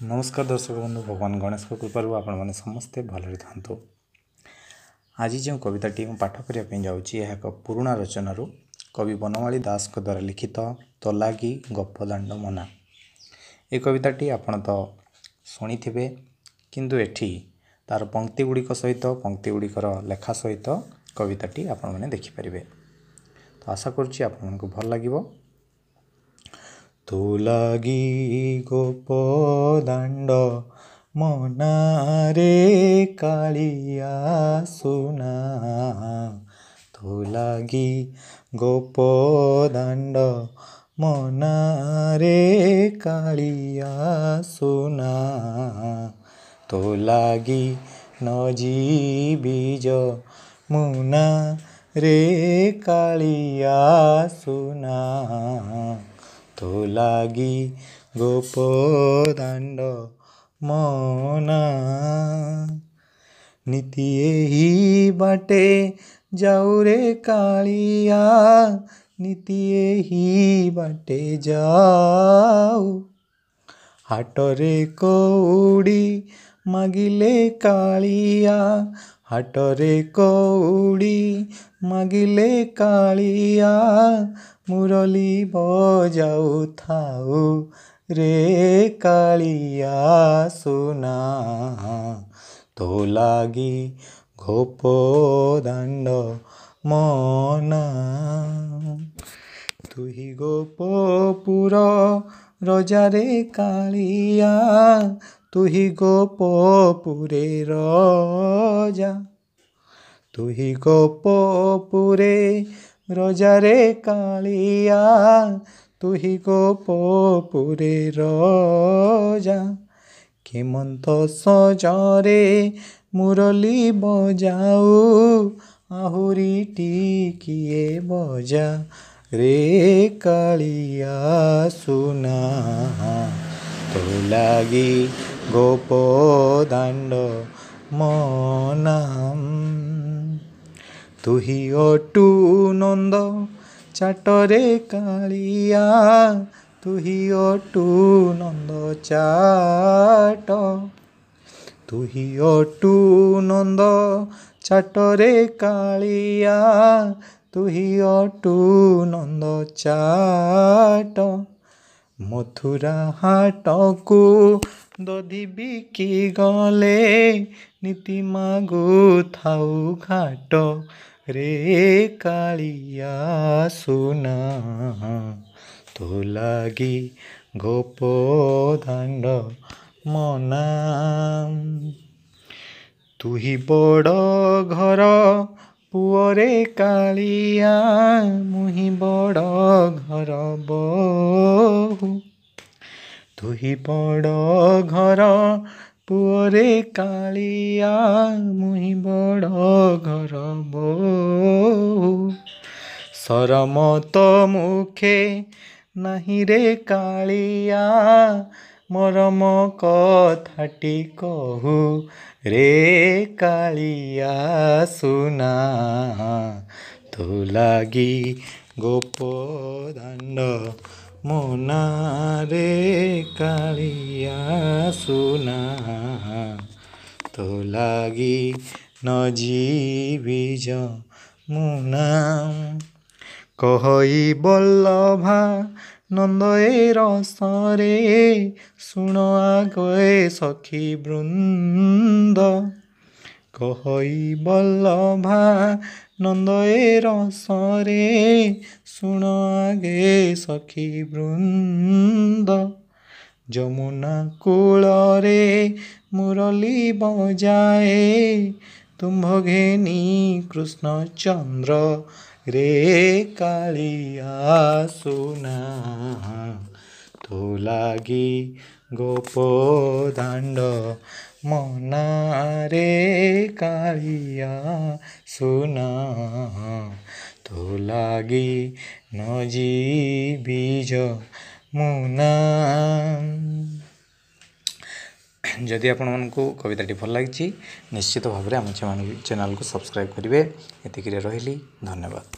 नमस्कार दर्शक बंधु भगवान गणेश कृपारू आपण मैंने समस्ते भलि था। आज जो कविताटी पाठ करने जाऊँगी यह एक पुराणा रचनारू कवि बनमाली दास द्वारा लिखित तलागी गपदाण्ड मना। ये कविताटी आपण तो शुणी थे किंतु एठी तार पंक्ति गुड़िक सहित पंक्ति गुड़िकर लेखा सहित कविताटी आपण मैंने देखिपारे। तो आशा करुच्ची आपको भल लगे। तू लागी गोपदाण्ड मना रे कालिया सुना। तू लागी गोपदाण्ड मना रे कालिया सुना। तो लागी न जीबीज मुना रे कालिया सुना। तो लागी गोपदाण्ड मना। नीति ही बाटे जाऊ रे कालिया। नीति ही बाटे जाऊ। हाटरे कौड़ी मागिले कालिया। हाटरे कौड़ी मागिले कालिया। मुरली बजाऊ थाऊ रे कालिया सुना। तो लागी गोपदाण्ड मना। तू ही गोपपुर रजा रे कालिया। तू ही गोपपुरे रजा। तू ही गोपपुरे रजा रे कालिया। तू ही गोपपुरे रजा। केमंत सजरे मुरली बजाऊ। आहुरी टिकिए बजा रे कालिया सुना। तो लागी गोपदाण्ड मना। तू ही अटू नंद चाटरे कालिया। तू ही अटू नंद चाट। तू ही अटू नंद चाटरे कालिया। तू ही अटू नंद चाट। मथुरा हाट को दधि बिकी गले। नीति मागु थाऊ घाट रे कालिया सुना। तो लागी गोपदाण्ड मना। तू ही बड़ घर पुअरे कालिया। मुही बड़ घर बहु। तू ही बड़ घर पुअरे कालिया। मुही बड़ घर बहु। सरमत मुखे नाही रे कालिया। मरम कथाटी कहू रे कालिया सुना। तो लागी गोपदाण्ड मना रे कालिया सुना। तो लागी न जीबीज मुना। कहई बल्लभा नंद ए रसरे। सुन आगे सखी वृंद। कहई बल्लभा नंद ए रसरे। सुन आगे सखी वृंद। जमुना कूलरे मुरली बजाए। तुम्भ घेनी कृष्ण चंद्र रे कालिया सुना। तो लागी गोपदाण्ड मना रे कालिया सुना। तो लागी न जीबीज मुना। जदि आपको कविताटी भल लगी निश्चित भाव में आम चैनल को सब्सक्राइब करेंगे। एतिक रही धन्यवाद।